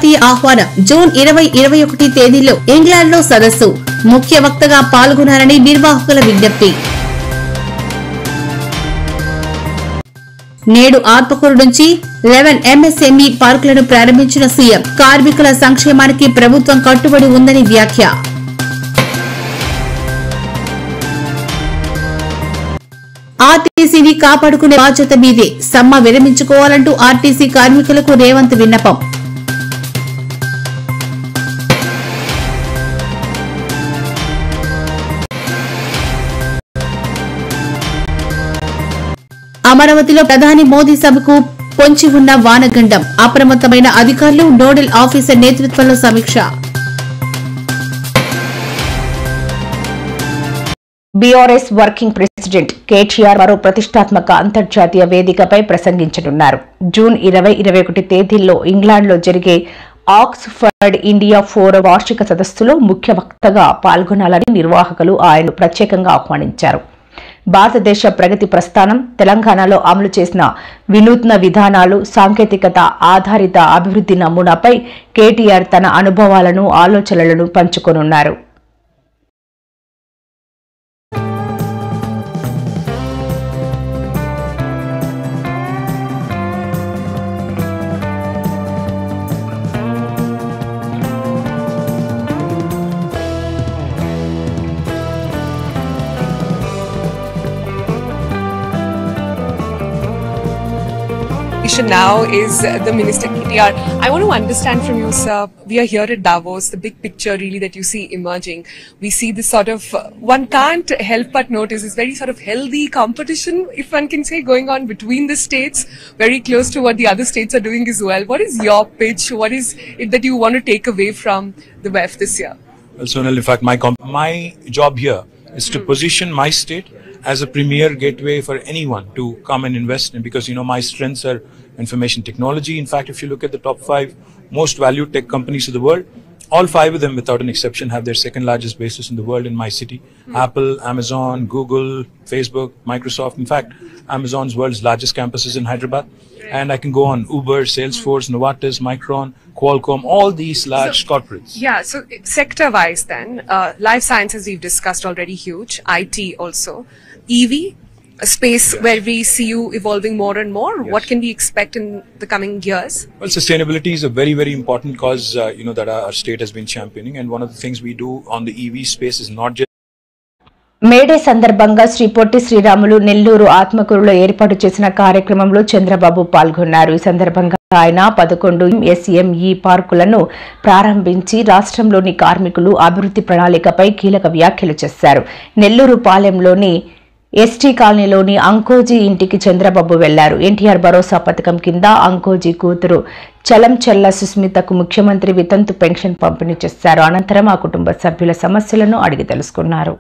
జాతీయ ఆహ్వానం జూన్ 20-21 తేదీలో ఇంగ్లాండ్లో సదస్సు ముఖ్య వక్తగా పాల్గొనాలని నిర్వాహకుల విజ్ఞప్తి. నేడు ఆత్మకూరు నుంచి 11 MSME పార్కులను ప్రారంభించిన సీఎం. కార్మికుల సంక్షేమానికి ప్రభుత్వం కట్టుబడి ఉందని వ్యాఖ్య. ఆర్టీసీని కాపాడుకునే బాధ్యత మీదే, సమ్మె విరమించుకోవాలంటూ ఆర్టీసీ కార్మికులకు రేవంత్ విన్నపం. అమరావతిలో ప్రధాని మోదీ సభకు పొంచి ఉన్న వానగండం. అప్రమత్తమైన అధికారులు, నోడల్ ఆఫీసర్ నేతృత్వంలో సమీక్ష. బీఆర్ఎస్ వర్కింగ్ ప్రెసిడెంట్ కేటీఆర్ మరో ప్రతిష్టాత్మక అంతర్జాతీయ వేదికపై ప్రసంగించనున్నారు. జూన్ 20-21 తేదీల్లో ఇంగ్లాండ్లో జరిగే ఆక్స్ఫర్డ్ ఇండియా ఫోరం వార్షిక సదస్సులో ముఖ్య వక్తగా పాల్గొనాలని నిర్వాహకులు ఆయన ప్రత్యేకంగా ఆహ్వానించారు. భారతదేశ ప్రగతి ప్రస్థానం, తెలంగాణలో అమలు చేసిన వినూత్న విధానాలు, సాంకేతికత ఆధారిత అభివృద్ధి నమూనాపై కేటీఆర్ తన అనుభవాలను, ఆలోచనలను పంచుకోనున్నారు. Now is the Minister KTR. I want to understand from you, sir, we are here at Davos, the big picture really that you see emerging. We see this sort of, one can't help but notice this very sort of healthy competition, if one can say, going on between the states, very close to what the other states are doing as well. What is your pitch? What is it that you want to take away from the WEF this year? Well, Sonal, in fact, my job here is to position my state as a premier gateway for anyone to come and invest in, because my strengths are information technology. In fact, if you look at the top 5 most valued tech companies of the world, all 5 of them without an exception have their second largest bases in the world in my city. Apple, Amazon, Google, Facebook, Microsoft. In fact, Amazon's world's largest campus is in Hyderabad. And I can go on: Uber, Salesforce, Novartis, Micron, Qualcomm, all these large corporates. Yeah, so sector-wise then, life sciences we've discussed already, huge. IT also. EV, a space where we see you evolving more and more. Yes. What can we expect in the coming years? Well, sustainability is a very, very important cause, that our state has been championing. And one of the things we do on the EV space is not just May Day సందర్భంగా శ్రీ పొట్టి శ్రీరాములు నెల్లూరు ఆత్మకూరులో ఏర్పాటు చేసిన కార్యక్రమంలో చంద్రబాబు పాల్గొన్నారు. ఈ సందర్భంగా ఆయన 11 SME పార్కులను ప్రారంభించి రాష్ట్రంలోని కార్మికులు అభివృద్ధి ప్రణాళికపై కీలక వ్యాఖ్యలు చేశారు. నెల్లూరు పాలెంలోని ఎస్టీ కాలనీలోని అంకోజీ ఇంటికి చంద్రబాబు వెళ్లారు. ఎన్టీఆర్ భరోసా పథకం కింద అంకోజీ కూతురు చలంచెల్ల సుస్మితకు ముఖ్యమంత్రి వితంతు పెన్షన్ పంపిణీ చేశారు. అనంతరం ఆ కుటుంబ సభ్యుల సమస్యలను అడిగి తెలుసుకున్నారు.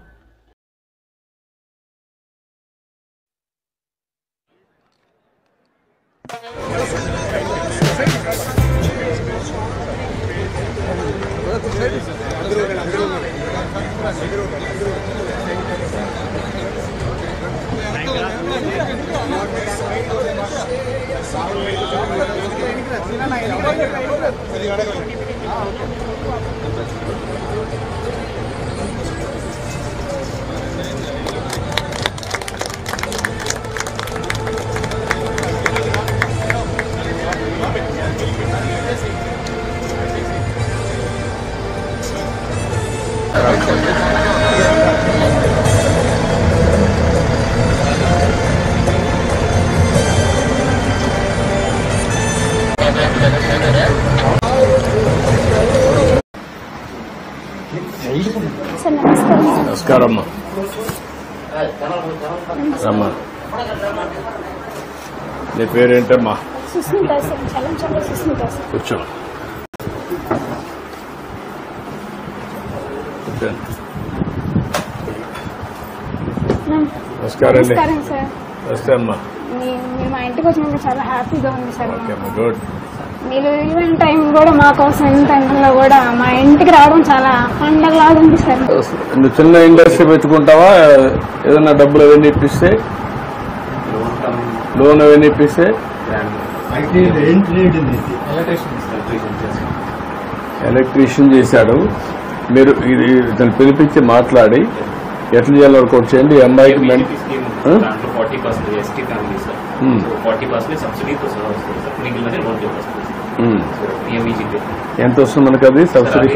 నమస్కారం రమ్మా. నీ పేరేంటమ్మా? కూర్చో. నమస్కారం అండి. నమస్తే అమ్మా. మా ఇంటికి వచ్చినందుకు చాలా హ్యాపీగా ఉంది సార్. గుడ్. మీరు ఈవెంట్ టైం కూడా మా కోసం ఈవెంట్ టైంలో కూడా మా ఇంటికి రావడం చాలా పండగలాగా ఉంది సార్. నువ్వు చిన్న ఇండస్ట్రీ పెట్టుకుంటావా? ఏదన్నా డబ్బులు అవన్నీ ఇప్పిస్తే, లోన్ అవన్నీ ఇప్పిస్తే ఎలక్ట్రీషియన్ చేశాడు. మీరు ఇది దాన్ని పిలిపించి మాట్లాడి ఎట్లా చేయాలి వర్కౌట్ చేయండి. అమ్మాయికి 40% ST ఫ్యామిలీ సార్, 40% సబ్సిడీతో సహా వస్తుంది సార్, మిగిలినది లోన్ వస్తుంది. ఎంత వస్తుంది మనకు అది subsidy?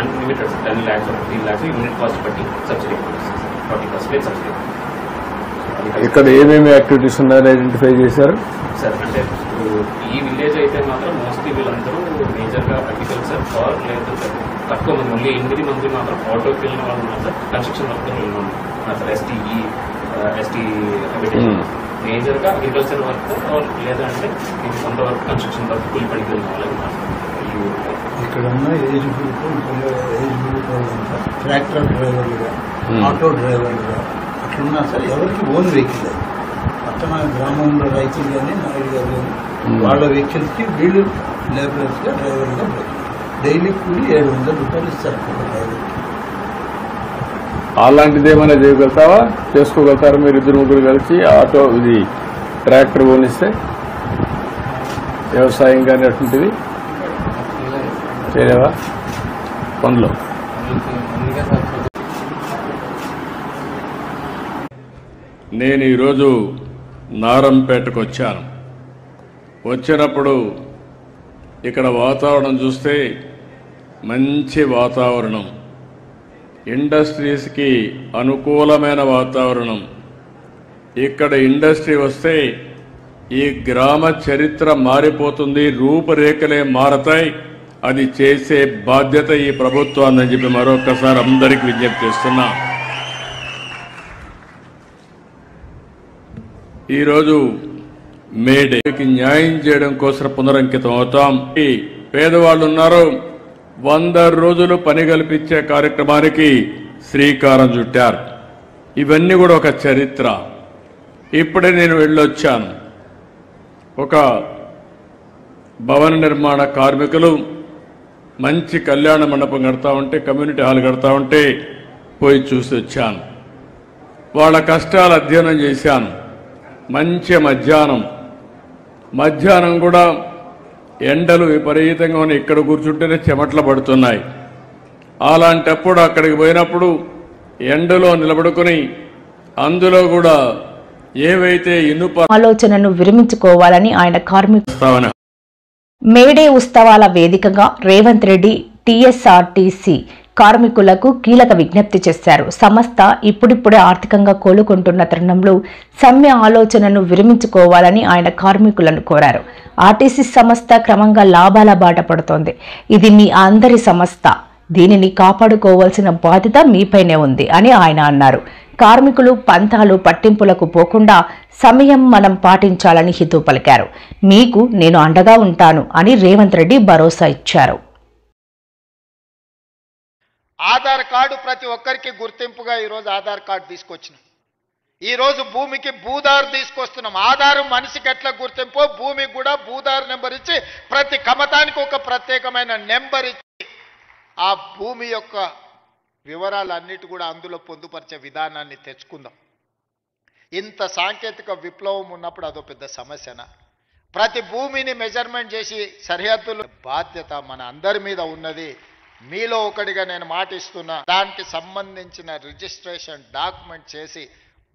Unlimited 10 lakhs 15 lakhs unit cost బట్టి సబ్సిడీ 40% సబ్సిడీ. ఇక్కడ ఏమేమి యాక్టివిటీస్ ఉన్నాయని ఐడెంటిఫై చేశారు సార్? అంటే ఈ విలేజ్ అయితే మాత్రం మోస్ట్లీ వీళ్ళందరూ మేజర్గా అగ్రికల్చర్ ఆర్ లేదు సార్, తక్కువ మంది ఓన్లీ 8 మంది మాత్రం ఆటోకి వెళ్ళిన వాళ్ళు ఉన్నారు సార్, కన్స్ట్రక్షన్ వర్క్ వెళ్ళిన వాళ్ళు ఉన్నారు సార్. ఎస్టీ మేజర్గా అగ్రికల్చర్ వర్క్ లేదంటే ఇది సొంత వర్క్ కన్స్ట్రక్షన్ వర్క్ కూలి పనికి వెళ్ళిన వాళ్ళు ఉన్నారు సార్. ఇక్కడ ఉన్న ఏజ్ గ్రూప్ ట్రాక్టర్ డ్రైవర్లుగా, ఆటో డ్రైవర్లుగా అట్లున్నారు సార్. ఎవరికి ఓన్ వెహికల్ లేదు. పట్టణ గ్రామంలో రైతులు కానీ నాయుడు గారు కానీ వాళ్ళ వెహికల్కి వీళ్ళు లేబరర్స్గా డ్రైవర్గా డైలీ కూలి 700 రూపాయలు ఇస్తారు ఒక డ్రైవర్కి. అలాంటిది ఏమైనా చేయగలుగుతావా? చేసుకోగలుగుతారా మీరు ఇద్దరు ముగ్గురు కలిసి? ఆటో ఇది ట్రాక్టర్ కొనిస్తే వ్యవసాయం కానీ అటువంటిది చేయలేవా పనులు? నేను ఈరోజు నారంపేటకు వచ్చాను. వచ్చినప్పుడు ఇక్కడ వాతావరణం చూస్తే మంచి వాతావరణం, ఇండస్ట్రీస్కి అనుకూలమైన వాతావరణం. ఇక్కడ ఇండస్ట్రీ వస్తే ఈ గ్రామ చరిత్ర మారిపోతుంది, రూపురేఖలే మారతాయి. అది చేసే బాధ్యత ఈ ప్రభుత్వాన్ని చెప్పి మరొకసారి అందరికీ విజ్ఞప్తి చేస్తున్నా. ఈరోజు మేడేకి న్యాయం చేయడం కోసం పునరంకితం అవుతాం. ఈ పేదవాళ్ళు ఉన్నారు, 100 రోజులు పని కల్పించే కార్యక్రమానికి శ్రీకారం చుట్టారు. ఇవన్నీ కూడా ఒక చరిత్ర. ఇప్పుడే నేను వెళ్ళొచ్చాను. ఒక భవన నిర్మాణ కార్మికులు మంచి కళ్యాణ మండపం కడతా ఉంటే, కమ్యూనిటీ హాల్ కడతా ఉంటే పోయి చూసి వచ్చాను. వాళ్ళ కష్టాలు అధ్యయనం చేశాను. మంచి మధ్యాహ్నం కూడా ఎండలు విపరీతంగా ఉన్నాయి. ఇక్కడ కూర్చుంటేనే చెమట్లు పడుతున్నాయి. అలాంటప్పుడు అక్కడికి పోయినప్పుడు ఎండలో నిలబడుకొని అందులో కూడా ఏవైతే ఇనుప ఆలోచనను విరమించుకోవాలని ఆయన కార్మిక మేడే ఉత్సవాల వేదికగా రేవంత్ రెడ్డి టీఎస్ఆర్టీసీ కార్మికులకు కీలక విజ్ఞప్తి చేశారు. సంస్థ ఇప్పుడిప్పుడే ఆర్థికంగా కోలుకుంటున్న తరుణంలో సమ్మె ఆలోచనను విరమించుకోవాలని ఆయన కార్మికులను కోరారు. ఆర్టీసీ సంస్థ క్రమంగా లాభాల బాట పడుతోంది. ఇది మీ అందరి సంస్థ, దీనిని కాపాడుకోవాల్సిన బాధ్యత మీపైనే ఉంది అని ఆయన అన్నారు. కార్మికులు పంతాలు పట్టింపులకు పోకుండా సమయం మనం పాటించాలని హితవు పలికారు. మీకు నేను అండగా ఉంటాను అని రేవంత్ రెడ్డి భరోసా ఇచ్చారు. ఆధార్ కార్డు ప్రతి ఒక్కరికి గుర్తింపుగా ఈరోజు ఆధార్ కార్డు తీసుకొచ్చినాం. ఈరోజు భూమికి భూదారు తీసుకొస్తున్నాం. ఆధారు మనిషికి ఎట్లా గుర్తింపో భూమికి కూడా భూదారు నెంబర్ ఇచ్చి ప్రతి కమతానికి ఒక ప్రత్యేకమైన నెంబర్ ఇచ్చి ఆ భూమి యొక్క వివరాలన్నిటి కూడా అందులో పొందుపరిచే విధానాన్ని తెచ్చుకుందాం. ఇంత సాంకేతిక విప్లవం ఉన్నప్పుడు అదో పెద్ద సమస్యనా? ప్రతి భూమిని మెజర్మెంట్ చేసి సరిహద్దులు బాధ్యత మన అందరి మీద ఉన్నది. మీలో ఒకటిగా నేను మాటిస్తున్నా, దానికి సంబంధించిన రిజిస్ట్రేషన్ డాక్యుమెంట్ చేసి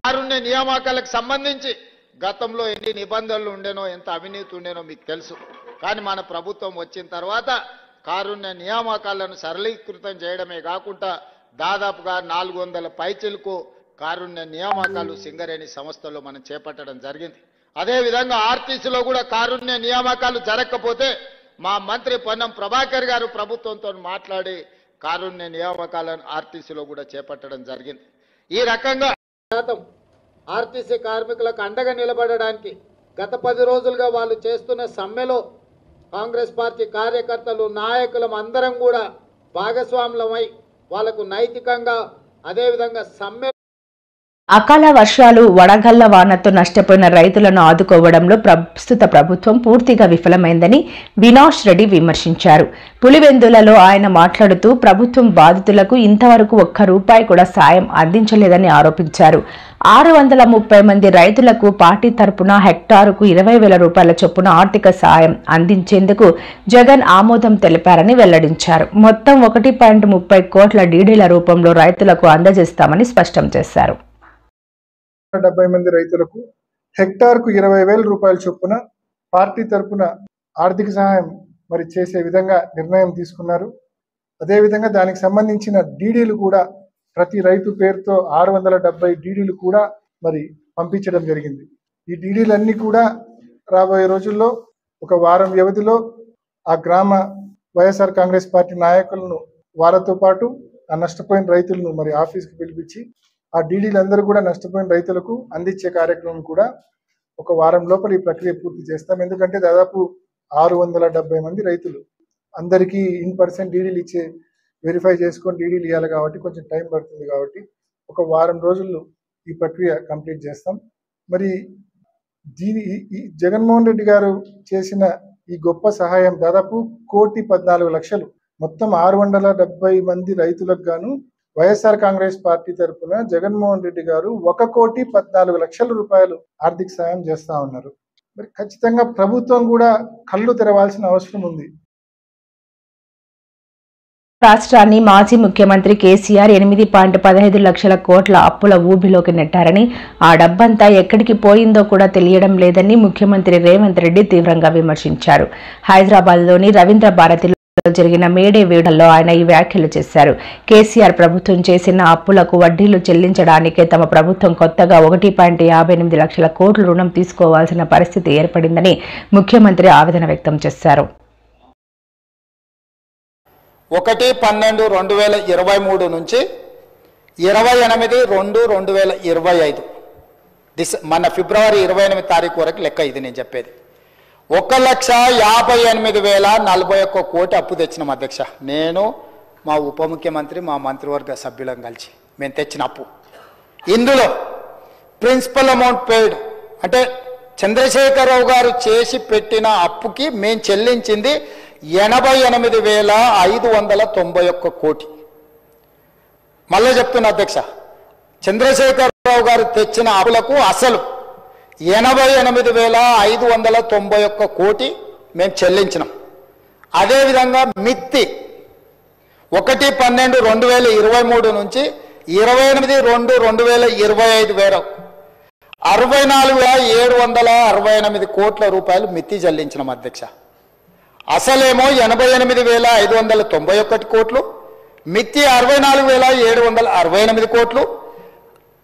కారుణ్య నియామకాలకు సంబంధించి గతంలో ఎన్ని నిబంధనలు ఉండేనో, ఎంత అవినీతి ఉండేనో మీకు తెలుసు. కానీ మన ప్రభుత్వం వచ్చిన తర్వాత కారుణ్య నియామకాలను సరళీకృతం చేయడమే కాకుండా దాదాపుగా 400 పైచిలకు కారుణ్య నియామకాలు సింగరేణి సంస్థలో మనం చేపట్టడం జరిగింది. అదేవిధంగా ఆర్టీసీలో కూడా కారుణ్య నియామకాలు జరగకపోతే మా మంత్రి పొన్నం ప్రభాకర్ గారు ప్రభుత్వంతో మాట్లాడి కారుణ్య నియామకాలను ఆర్టీసీలో కూడా చేపట్టడం జరిగింది. ఈ రకంగా ఆర్టీసీ కార్మికులకు అండగా నిలబడడానికి గత 10 రోజులుగా వాళ్ళు చేస్తున్న సమ్మెలో కాంగ్రెస్ పార్టీ కార్యకర్తలు నాయకులం అందరం కూడా భాగస్వాములమై వాళ్ళకు నైతికంగా అదేవిధంగా సమ్మె అకాల వర్షాలు వడగళ్ల వానతో నష్టపోయిన రైతులను ఆదుకోవడంలో ప్రస్తుత ప్రభుత్వం పూర్తిగా విఫలమైందని వినాష్ రెడ్డి విమర్శించారు. పులివెందులలో ఆయన మాట్లాడుతూ ప్రభుత్వం బాధితులకు ఇంతవరకు ఒక్క రూపాయి కూడా సాయం అందించలేదని ఆరోపించారు. 630 మంది రైతులకు పార్టీ తరపున హెక్టారుకు 20,000 రూపాయల చొప్పున ఆర్థిక సాయం అందించేందుకు జగన్ ఆమోదం తెలిపారని వెల్లడించారు. మొత్తం 1.30 కోట్ల డీడీల రూపంలో రైతులకు అందజేస్తామని స్పష్టం చేశారు. 70 మంది రైతులకు హెక్టార్కు 20,000 రూపాయల చొప్పున పార్టీ తరపున ఆర్థిక సహాయం మరి చేసే విధంగా నిర్ణయం తీసుకున్నారు. అదేవిధంగా దానికి సంబంధించిన డీడీలు కూడా ప్రతి రైతు పేరుతో 670 డీడీలు కూడా మరి పంపించడం జరిగింది. ఈ డీడీలన్నీ కూడా రాబోయే రోజుల్లో ఒక వారం వ్యవధిలో ఆ గ్రామ వైఎస్ఆర్ కాంగ్రెస్ పార్టీ నాయకులను వాళ్ళతో పాటు ఆ నష్టపోయిన రైతులను మరి ఆఫీస్కి పిలిపించి ఆ డీడీలందరూ కూడా నష్టపోయిన రైతులకు అందించే కార్యక్రమం కూడా ఒక వారం లోపల ఈ ప్రక్రియ పూర్తి చేస్తాం. ఎందుకంటే దాదాపు 670 మంది రైతులు అందరికీ ఇన్ పర్సెంట్ డీడీలు ఇచ్చే వెరిఫై చేసుకొని డీడీలు ఇవ్వాలి కాబట్టి కొంచెం టైం పడుతుంది. కాబట్టి ఒక వారం రోజుల్లో ఈ ప్రక్రియ కంప్లీట్ చేస్తాం. మరి జగన్మోహన్ రెడ్డి గారు చేసిన ఈ గొప్ప సహాయం దాదాపు 1,14,00,000 మొత్తం 670 మంది రైతులకు గాను వైఎస్ఆర్ కాంగ్రెస్ పార్టీ తరఫున జగన్మోహన్ రెడ్డి గారు 1,14,00,000 రూపాయలు ఆర్థిక సాయం చేస్తా ఉన్నారు. మరి ఖచ్చితంగా ప్రభుత్వం కూడా కళ్ళు తెరవాల్సిన అవసరం ఉంది. రాష్ట్రాన్ని మాజీ ముఖ్యమంత్రి కేసీఆర్ 8.15 లక్షల కోట్ల అప్పుల ఊబిలోకి నెట్టారని, ఆ డబ్బంతా ఎక్కడికి పోయిందో కూడా తెలియడం లేదని ముఖ్యమంత్రి రేవంత్ రెడ్డి తీవ్రంగా విమర్శించారు. హైదరాబాద్లోని రవీంద్ర భారతిలో జరిగిన మేడే వేడుకల్లో ఆయన ఈ వ్యాఖ్యలు చేశారు. కేసీఆర్ ప్రభుత్వం చేసిన అప్పులకు వడ్డీలు చెల్లించడానికే తమ ప్రభుత్వం కొత్తగా 1.58 లక్షల కోట్ల రుణం తీసుకోవాల్సిన పరిస్థితి ఏర్పడిందని ముఖ్యమంత్రి ఆవేదన వ్యక్తం చేశారు. 1/12/2023 నుంచి 28/2/2025 మన ఫిబ్రవరి 28 తారీఖు వరకు లెక్క ఇది నేను చెప్పేది. 1,58,041 కోటి అప్పు తెచ్చినాం అధ్యక్ష. నేను మా ఉప ముఖ్యమంత్రి మా మంత్రివర్గ సభ్యులను కలిసి మేము తెచ్చిన అప్పు. ఇందులో ప్రిన్సిపల్ అమౌంట్ పెయిడ్ అంటే చంద్రశేఖరరావు గారు చేసి పెట్టిన అప్పుకి మేము చెల్లించింది 88,591 కోటి. మళ్ళీ చెప్తున్నా అధ్యక్ష, చంద్రశేఖరరావు గారు తెచ్చిన అప్పులకు అసలు 88,591 కోటి మేము చెల్లించినాం. అదేవిధంగా మిత్తి 1/12/2023 నుంచి 28/2/2025 వరకు 64,768 కోట్ల రూపాయలు మిత్తి చెల్లించినాం అధ్యక్ష. అసలేమో 88,591 కోట్లు, మిత్తి 64,768 కోట్లు,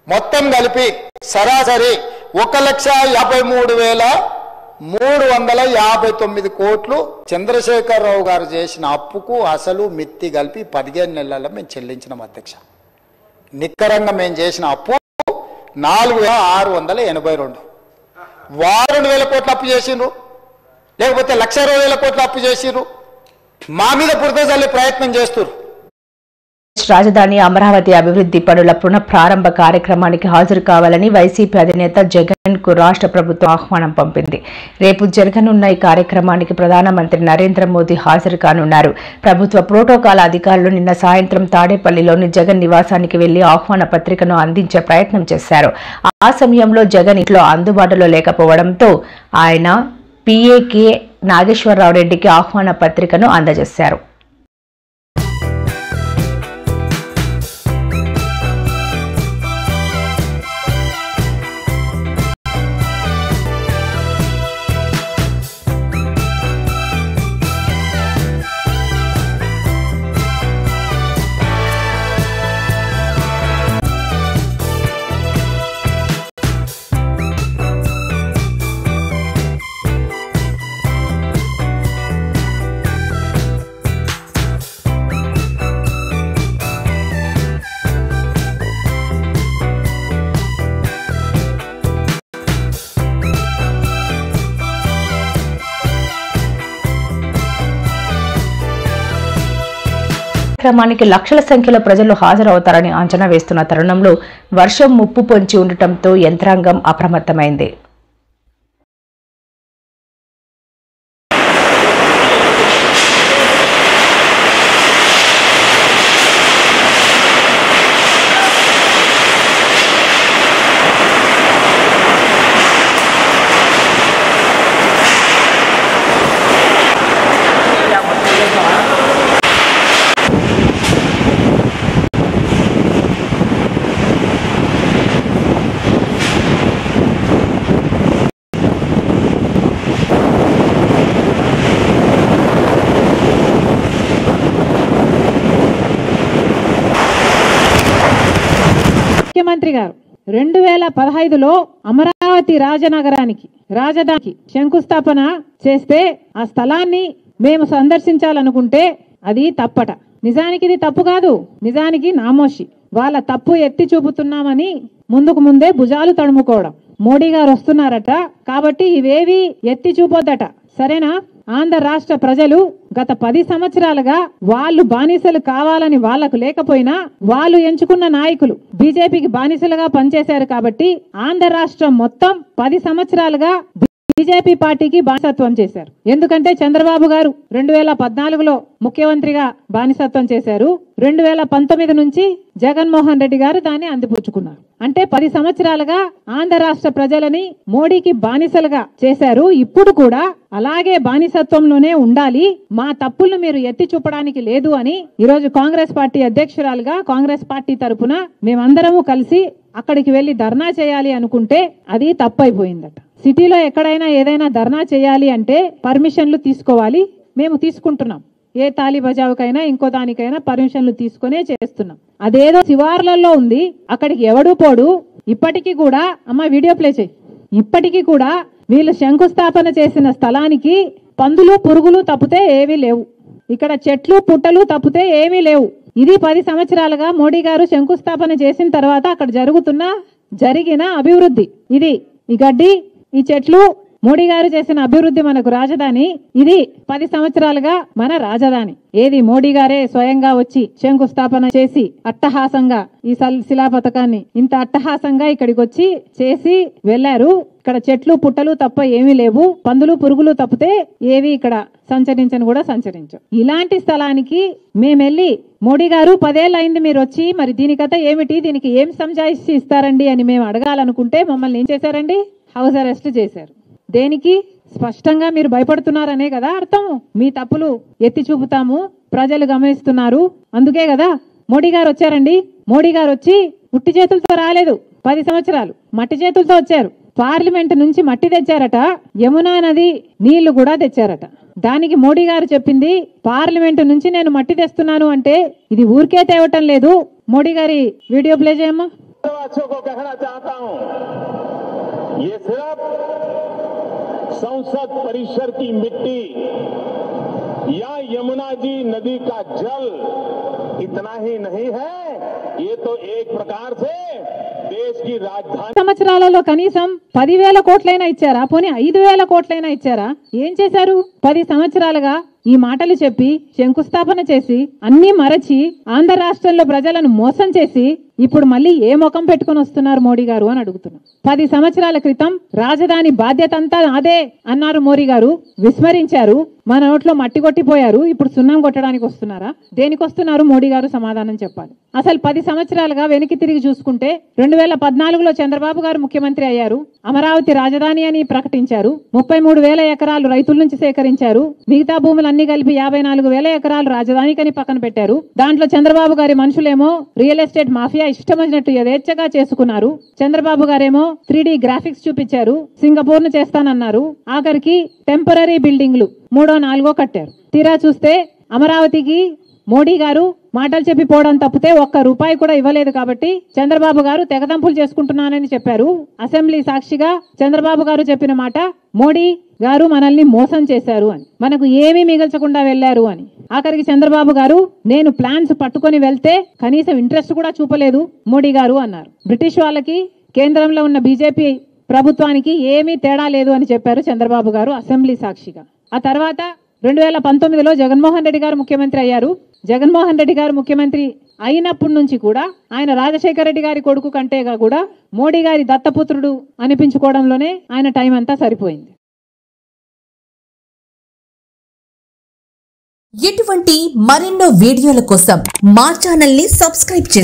మొత్తం కలిపి సరాసరి 1,53,359 కోట్లు చంద్రశేఖరరావు గారు చేసిన అప్పుకు అసలు మిత్తి కలిపి 15 నెలల్లో మేము చెల్లించినాం అధ్యక్ష. నిక్కరంగా మేము చేసిన అప్పు 4,682. వారు 2,000 కోట్ల అప్పు చేసిండ్రు, లేకపోతే 1,20,000 కోట్ల అప్పు చేసిండ్రు. మా మీద బురద చల్లే ప్రయత్నం చేస్తున్నారు. రాజధాని అమరావతి అభివృద్ధి పనుల పునఃప్రారంభ కార్యక్రమానికి హాజరు కావాలని వైసీపీ అధినేత జగన్ కు రాష్ట్ర ప్రభుత్వం ఆహ్వానం పంపింది. రేపు జరగనున్న ఈ కార్యక్రమానికి ప్రధానమంత్రి నరేంద్ర మోదీ హాజరు కానున్నారు. ప్రభుత్వ ప్రోటోకాల్ అధికారులు నిన్న సాయంత్రం తాడేపల్లిలోని జగన్ నివాసానికి వెళ్లి ఆహ్వాన పత్రికను అందించే ప్రయత్నం చేశారు. ఆ సమయంలో జగన్ ఇంట్లో అందుబాటులో లేకపోవడంతో ఆయన పీఏకే నాగేశ్వరరావు రెడ్డికి ఆహ్వాన పత్రికను అందజేశారు. కార్యక్రమానికి లక్షల సంఖ్యలో ప్రజలు హాజరవుతారని అంచనా వేస్తున్న తరుణంలో వర్షం ముప్పు పొంచి ఉండటంతో యంత్రాంగం అప్రమత్తమైంది. ముఖ్యమంత్రి గారు 2015లో అమరావతి రాజధానికి శంకుస్థాపన చేస్తే ఆ స్థలాన్ని మేము సందర్శించాలనుకుంటే అది తప్పట. నిజానికి ఇది తప్పు కాదు, నిజానికి నామోషి. వాళ్ళ తప్పు ఎత్తి చూపుతున్నామని ముందే భుజాలు తడుముకోవడం. మోడీ గారు వస్తున్నారట కాబట్టి ఇవేవి ఎత్తి చూపొద్దట. సరేనా? ఆంధ్ర రాష్ట్ర ప్రజలు గత 10 సంవత్సరాలుగా వాళ్ళు బానిసలు కావాలని వాళ్లకు లేకపోయినా వాళ్ళు ఎంచుకున్న నాయకులు బీజేపీకి బానిసలుగా పనిచేశారు కాబట్టి ఆంధ్ర రాష్ట్రం మొత్తం 10 సంవత్సరాలుగా బీజేపీ పార్టీకి బానిసత్వం చేశారు. ఎందుకంటే చంద్రబాబు గారు 2014లో ముఖ్యమంత్రిగా బానిసత్వం చేశారు. 2019 నుంచి జగన్మోహన్ రెడ్డి గారు దాన్ని అందిపుచ్చుకున్నారు. అంటే 10 సంవత్సరాలుగా ఆంధ్ర రాష్ట్ర ప్రజలని మోడీకి బానిసలుగా చేశారు. ఇప్పుడు కూడా అలాగే బానిసత్వంలోనే ఉండాలి, మా తప్పులను మీరు ఎత్తి చూపడానికి లేదు అని ఈరోజు కాంగ్రెస్ పార్టీ అధ్యక్షురాలుగా కాంగ్రెస్ పార్టీ తరపున మేమందరము కలిసి అక్కడికి వెళ్లి ధర్నా చేయాలి అనుకుంటే అది తప్పైపోయిందట. సిటీలో ఎక్కడైనా ఏదైనా ధర్నా చేయాలి అంటే పర్మిషన్లు తీసుకోవాలి. మేము తీసుకుంటున్నాం. ఏ తాలి బజావుకైనా ఇంకో దానికైనా పర్మిషన్లు తీసుకునే చేస్తున్నాం. అదేదో శివార్లలో ఉంది, అక్కడికి ఎవడు పోడు. ఇప్పటికీ కూడా అమ్మ వీడియో ప్లే చేయి. ఇప్పటికీ కూడా వీళ్ళు శంకుస్థాపన చేసిన స్థలానికి పందులు పురుగులు తప్పితే ఏవీ లేవు. ఇక్కడ చెట్లు పుట్టలు తప్పితే ఏమీ లేవు. ఇది 10 సంవత్సరాలుగా మోడీ గారు శంకుస్థాపన చేసిన తర్వాత అక్కడ జరిగిన అభివృద్ధి. ఇది ఈ గడ్డి, ఈ చెట్లు, మోడీ గారు చేసిన అభివృద్ధి మనకు రాజధాని. ఇది 10 సంవత్సరాలుగా మన రాజధాని. ఏది మోడీ గారే స్వయంగా వచ్చి శంకుస్థాపన చేసి అట్టహాసంగా ఈ శిలా పథకాన్ని ఇంత అట్టహాసంగా ఇక్కడికి వచ్చి చేసి వెళ్లారు. ఇక్కడ చెట్లు పుట్టలు తప్ప ఏమీ లేవు, పందులు పురుగులు తప్పితే ఏవి ఇక్కడ సంచరించను కూడా సంచరించు. ఇలాంటి స్థలానికి మేమెళ్ళి మోడీ గారు 10 ఏళ్ళు అయింది మీరు వచ్చి, మరి దీని కథ ఏమిటి, దీనికి ఏం సంజాయిషి ఇస్తారండి అని మేము అడగాలనుకుంటే మమ్మల్ని ఏం చేశారండి? హౌస్ అరెస్ట్ చేశారు. దేనికి? స్పష్టంగా మీరు భయపడుతున్నారనే కదా అర్థం. మీ తప్పులు ఎత్తి చూపుతాము, ప్రజలు గమనిస్తున్నారు, అందుకే కదా మోడీ గారు వచ్చారండి. మోడీ గారు వచ్చి ఉట్టి చేతులతో రాలేదు, 10 సంవత్సరాలు మట్టి చేతులతో వచ్చారు. పార్లమెంట్ నుంచి మట్టి తెచ్చారట, యమునా నది నీళ్లు కూడా తెచ్చారట. దానికి మోడీ గారు చెప్పింది పార్లమెంట్ నుంచి నేను మట్టి తెస్తున్నాను అంటే ఇది ఊరికే తేవటం లేదు. మోడీ గారి వీడియో ప్లే చేయమ్మా. ये सिर्फ संसद परिसर की मिट्टी या यमुना जी नदी का जल इतना ही नहीं है, ये तो एक प्रकार से देश की राजधानी. సంవత్సరాలలో కనీసం 10,000 కోట్లైనా ఇచ్చారా? పోనీ 5,000 కోట్లైనా ఇచ్చారా? ఏం చేశారు? 10 సంవత్సరాలుగా ఈ మాటలు చెప్పి శంకుస్థాపన చేసి అన్ని మరచి ఆంధ్ర రాష్ట్రంలో ప్రజలను మోసం చేసి ఇప్పుడు మళ్ళీ ఏ ముఖం పెట్టుకుని వస్తున్నారు మోడీ గారు అని అడుగుతున్నా. 10 సంవత్సరాల క్రితం రాజధాని బాధ్యత అంతా అదే అన్నారు మోడీ గారు, విస్మరించారు, మన నోట్లో మట్టి కొట్టిపోయారు. ఇప్పుడు సున్నం కొట్టడానికి వస్తున్నారా? దేనికి వస్తున్నారు? మోడీ గారు సమాధానం చెప్పాలి. అసలు 10 సంవత్సరాలుగా వెనక్కి తిరిగి చూసుకుంటే 2014లో చంద్రబాబు గారు ముఖ్యమంత్రి అయ్యారు. అమరావతి రాజధాని అని ప్రకటించారు. 33,000 ఎకరాలు రైతుల నుంచి సేకరించారు. మిగతా భూములన్నీ కలిపి 54,000 ఎకరాలు రాజధానికని పక్కన పెట్టారు. దాంట్లో చంద్రబాబు గారి మనుషులేమో రియల్ ఎస్టేట్ మాఫియా ఇష్టం వచ్చినట్టు యథేచ్ఛగా చేసుకున్నారు. చంద్రబాబు గారేమో 3D గ్రాఫిక్స్ చూపించారు, సింగపూర్ ను చేస్తానన్నారు. ఆఖరికి టెంపరరీ బిల్డింగ్లు 3ఓ 4ఓ కట్టారు. తీరా చూస్తే అమరావతికి మోడీ గారు మాటలు చెప్పి పోవడం తప్పితే ₹1 కూడా ఇవ్వలేదు. కాబట్టి చంద్రబాబు గారు తెగదంపులు చేసుకుంటున్నానని చెప్పారు. అసెంబ్లీ సాక్షిగా చంద్రబాబు గారు చెప్పిన మాట మోడీ గారు మనల్ని మోసం చేశారు అని, మనకు ఏమీ మిగల్చకుండా వెళ్లారు అని. ఆఖరికి చంద్రబాబు గారు నేను ప్లాన్స్ పట్టుకొని వెళ్తే కనీసం ఇంట్రెస్ట్ కూడా చూపలేదు మోడీ గారు అన్నారు. బ్రిటిష్ వాళ్ళకి కేంద్రంలో ఉన్న బీజేపీ ప్రభుత్వానికి ఏమీ తేడా లేదు అని చెప్పారు చంద్రబాబు గారు అసెంబ్లీ సాక్షిగా. ఆ తర్వాత 2019లో జగన్మోహన్ రెడ్డి గారు ముఖ్యమంత్రి అయ్యారు. జగన్మోహన్ రెడ్డి గారు ముఖ్యమంత్రి అయినప్పటి నుంచి కూడా ఆయన రాజశేఖర రెడ్డి గారి కొడుకు కంటేగా కూడా మోడీ గారి దత్తపుత్రుడు అనిపించుకోవడంలోనే ఆయన టైం అంతా సరిపోయింది. ఇటువంటి మరెన్నో వీడియోల కోసం మా ఛానల్ ని సబ్స్క్రైబ్ చేయండి.